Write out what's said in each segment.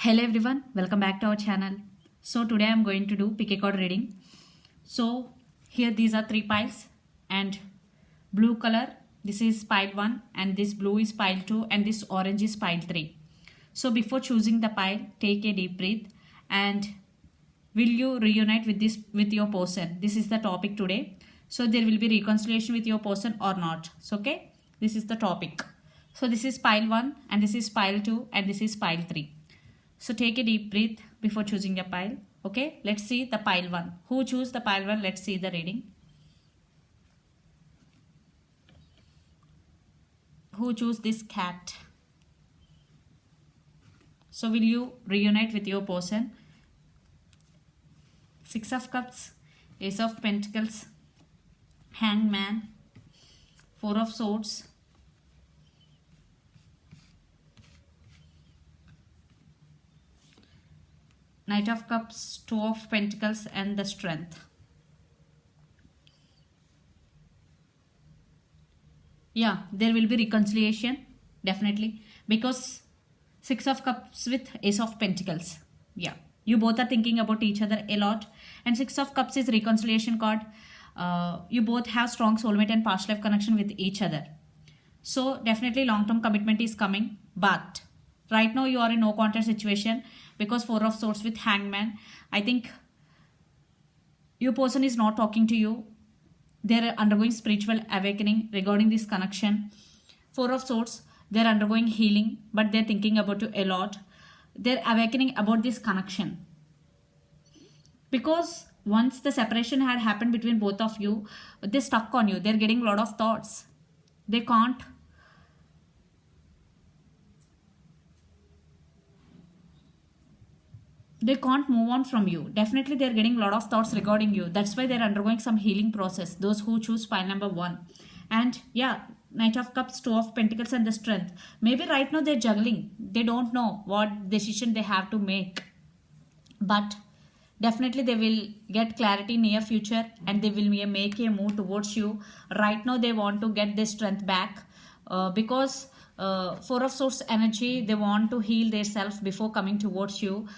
Hello everyone, welcome back to our channel. So today I am going to do pick a card reading. So here these are three piles and blue color, this is pile 1 and this blue is pile 2 and this orange is pile 3. So before choosing the pile, take a deep breath and will you reunite with your person? This is the topic today. So there will be reconciliation with your person or not. So okay, this is the topic. So this is pile 1 and this is pile 2 and this is pile 3. So take a deep breath before choosing a pile. Okay, let's see the pile 1. Who choose the pile 1? Let's see the reading. Who choose this cat? So will you reunite with your person? Six of Cups, Ace of Pentacles, Hangman, Four of Swords, Knight of Cups, Two of Pentacles and the Strength. Yeah, there will be reconciliation definitely because Six of Cups with Ace of Pentacles. Yeah, you both are thinking about each other a lot and Six of Cups is reconciliation card. You both have strong soulmate and past life connection with each other. So definitely long-term commitment is coming, but right now you are in no contact situation because Four of Swords with Hangman. I think your person is not talking to you. They're undergoing spiritual awakening regarding this connection. Four of Swords, they're undergoing healing, but they're thinking about you a lot. They're awakening about this connection. Because once the separation had happened between both of you, they're stuck on you. They're getting a lot of thoughts. They can't move on from you. Definitely they're getting a lot of thoughts regarding you. That's why they're undergoing some healing process, those who choose pile number 1. And yeah, Knight of Cups, Two of Pentacles and the Strength. Maybe right now they're juggling. They don't know what decision they have to make. But definitely they will get clarity near future and they will make a move towards you. Right now they want to get their strength back because Four of Swords energy, they want to heal their self before coming towards you.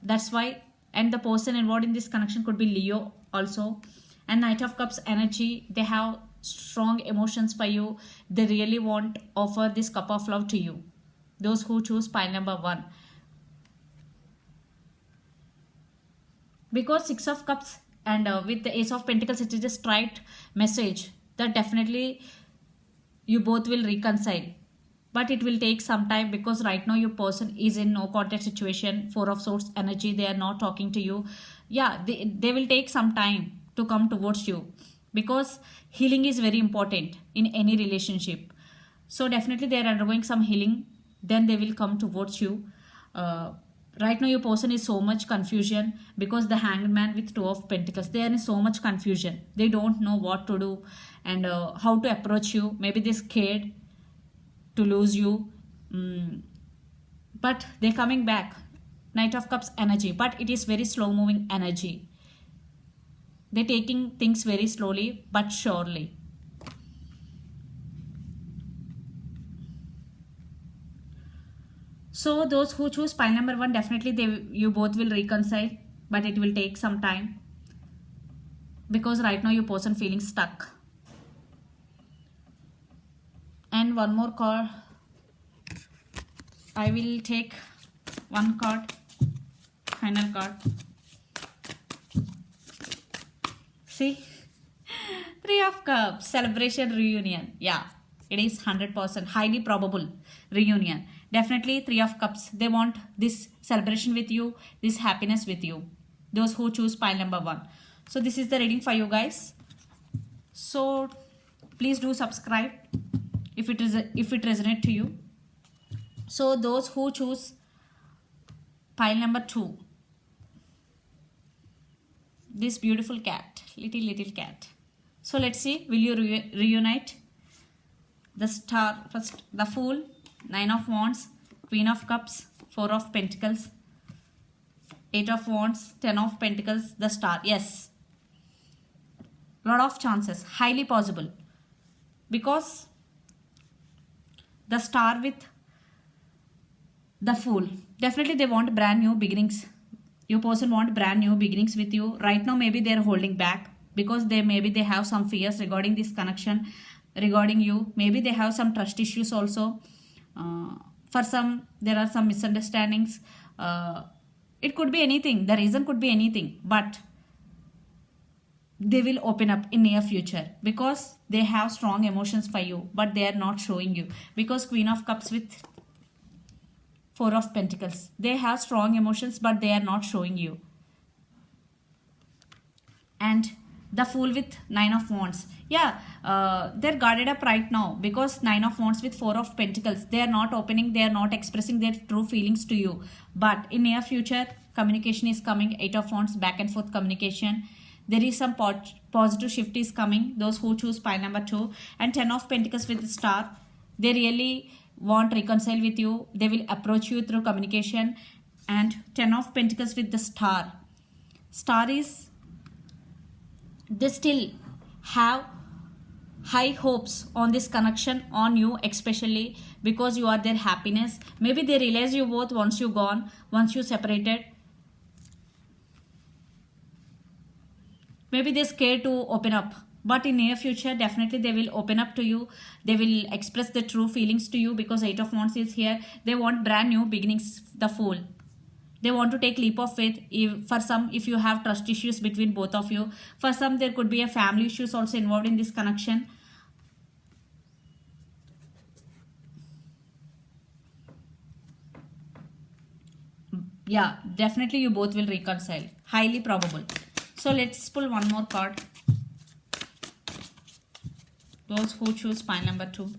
That's why, and the person involved in this connection could be Leo also. And Knight of Cups energy, they have strong emotions for you. They really want to offer this cup of love to you, those who choose pile number 1. Because Six of Cups and with the Ace of Pentacles, it is a straight message that definitely you both will reconcile, but it will take some time because right now your person is in no contact situation. Four of Swords energy, they are not talking to you. Yeah, they will take some time to come towards you because healing is very important in any relationship. So definitely they are undergoing some healing, then they will come towards you. Right now your person is so much confusion because the Hanged Man with Two of Pentacles, they are in so much confusion. They don't know what to do and how to approach you. Maybe they're scared to lose you, but they're coming back. Knight of Cups energy, but it is very slow moving energy. They're taking things very slowly but surely. So those who choose pile number 1, definitely you both will reconcile, but it will take some time because right now your person feeling stuck. And one more card. I will take one card, final card. See, Three of Cups, celebration, reunion. Yeah, it is 100% highly probable reunion. Definitely Three of Cups, they want this celebration with you, this happiness with you, those who choose pile number 1. So this is the reading for you guys. So please do subscribe if it resonates to you. So those who choose pile number 2, this beautiful cat, little cat. So let's see, will you reunite? The Star first, the Fool, Nine of Wands, Queen of Cups, Four of Pentacles, Eight of Wands, Ten of Pentacles, the Star. Yes, lot of chances, highly possible, because the Star with the Fool, Definitely they want brand new beginnings. Your person want brand new beginnings with you. Right now maybe they're holding back because they have some fears regarding this connection, regarding you. Maybe they have some trust issues also. For some there are some misunderstandings. It could be anything. The reason could be anything, but they will open up in near future because they have strong emotions for you, but they are not showing you. Because Queen of Cups with Four of Pentacles, they have strong emotions but they are not showing you. And the Fool with Nine of Wands, they're guarded up right now because Nine of Wands with Four of Pentacles, they are not opening, they are not expressing their true feelings to you. But in near future communication is coming. Eight of Wands, back and forth communication. There is some positive shift is coming, those who choose pile number 2. And 10 of Pentacles with the Star, they really want reconcile with you. They will approach you through communication. And 10 of Pentacles with the Star, Star is, they still have high hopes on this connection, on you especially, because you are their happiness. Maybe they realize you both once you gone, once you separated. Maybe they're scared to open up, but in near future definitely they will open up to you. They will express the true feelings to you because Eight of Wands is here. They want brand new beginnings. The Fool, they want to take leap of faith. For some, if you have trust issues between both of you, for some there could be a family issues also involved in this connection. Yeah, definitely you both will reconcile, highly probable. So let's pull one more card. Those who choose pile number 2.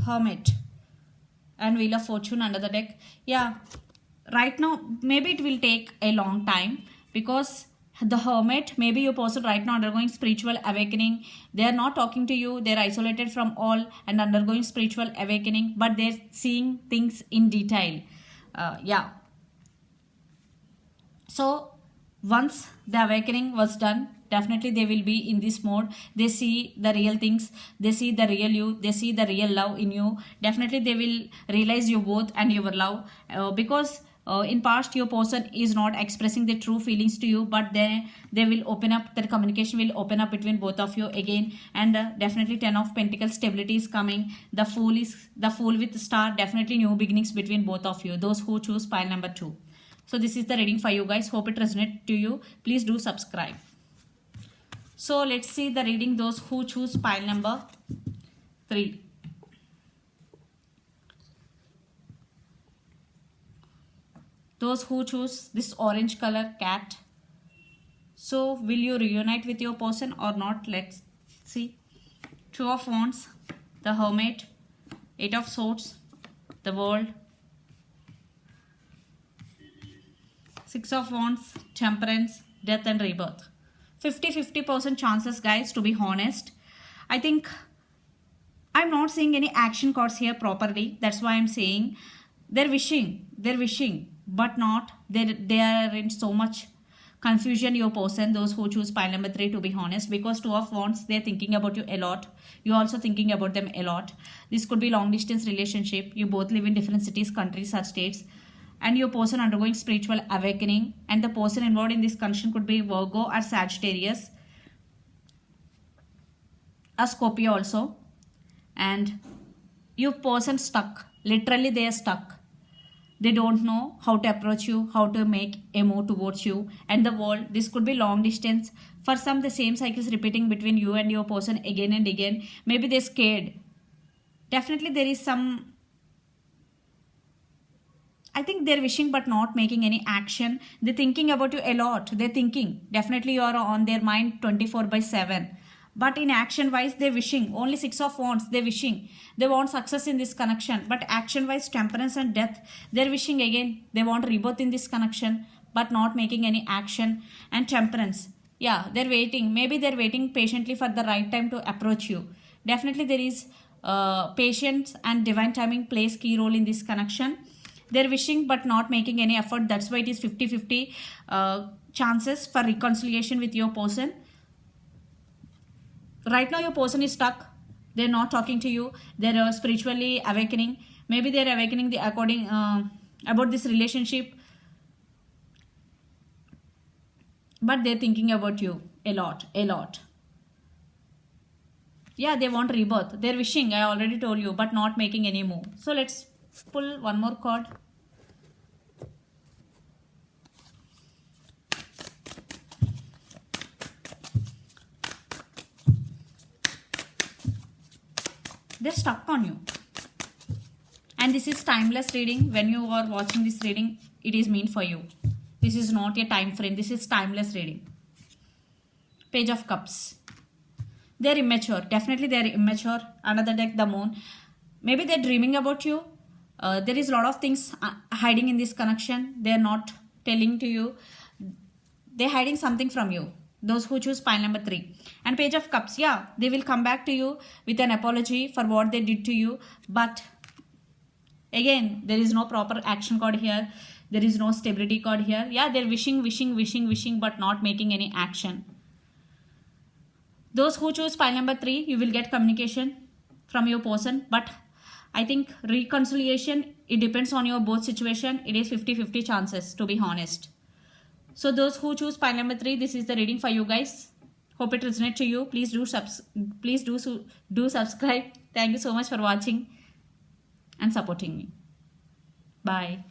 Hermit and Wheel of Fortune under the deck. Yeah, right now maybe it will take a long time because the Hermit, maybe your person right now undergoing spiritual awakening. They are not talking to you, they're isolated from all and undergoing spiritual awakening, but they're seeing things in detail. So once the awakening was done, definitely they will be in this mode. They see the real things, they see the real you, they see the real love in you. Definitely they will realize you both and your love, because in past your person is not expressing the true feelings to you, but they will open up. Their communication will open up between both of you again. And definitely 10 of Pentacles, stability is coming. The Fool with the Star, definitely new beginnings between both of you, those who choose pile number 2. So this is the reading for you guys. Hope it resonates to you. Please do subscribe. So let's see the reading, those who choose pile number 3. Those who choose this orange color cat. So will you reunite with your person or not? Let's see. Two of Wands, the Hermit, Eight of Swords, the World, Six of Wands, Temperance, Death and Rebirth. 50-50% chances, guys, to be honest. I think I'm not seeing any action cards here properly. That's why I'm saying they're wishing, but not. They are in so much confusion, your person, those who choose pile number 3, to be honest, because Two of Wands, they're thinking about you a lot. You're also thinking about them a lot. This could be long distance relationship. You both live in different cities, countries or states, and your person undergoing spiritual awakening. And the person involved in this connection could be Virgo or Sagittarius, a Scorpio also. And your person stuck, literally they are stuck. They don't know how to approach you, how to make a move towards you. And the World, this could be long distance. For some, the same cycle is repeating between you and your person again and again. Maybe they're scared. Definitely there is some, I think they're wishing but not making any action. They're thinking about you a lot. They're thinking. Definitely you are on their mind 24/7. But in action wise, they're wishing. Only Six of Wands, they're wishing. They want success in this connection. But action wise, Temperance and Death, they're wishing again. They want rebirth in this connection, but not making any action. And Temperance, yeah, they're waiting. Maybe they're waiting patiently for the right time to approach you. Definitely there is patience and divine timing plays key role in this connection. They're wishing but not making any effort. That's why it is 50-50 chances for reconciliation with your person. Right now your person is stuck. They're not talking to you. They're spiritually awakening. Maybe they're awakening the according about this relationship, but they're thinking about you a lot. Yeah, they want rebirth. They're wishing, I already told you, but not making any move. So let's pull one more card. They're stuck on you. And this is timeless reading. When you are watching this reading, it is meant for you. This is not a time frame. This is timeless reading. Page of Cups. They're immature. Definitely they're immature. Another deck, the Moon. Maybe they're dreaming about you. There is a lot of things hiding in this connection. They're not telling to you. They're hiding something from you. Those who choose pile number 3. And Page of Cups. Yeah, they will come back to you with an apology for what they did to you. But again, there is no proper action card here. There is no stability card here. Yeah, they're wishing, but not making any action. Those who choose pile number 3, you will get communication from your person. But I think reconciliation, it depends on your both situation. It is 50-50 chances, to be honest. So those who choose pile number 3, this is the reading for you guys. Hope it resonates to you. Please do subscribe. Thank you so much for watching and supporting me. Bye.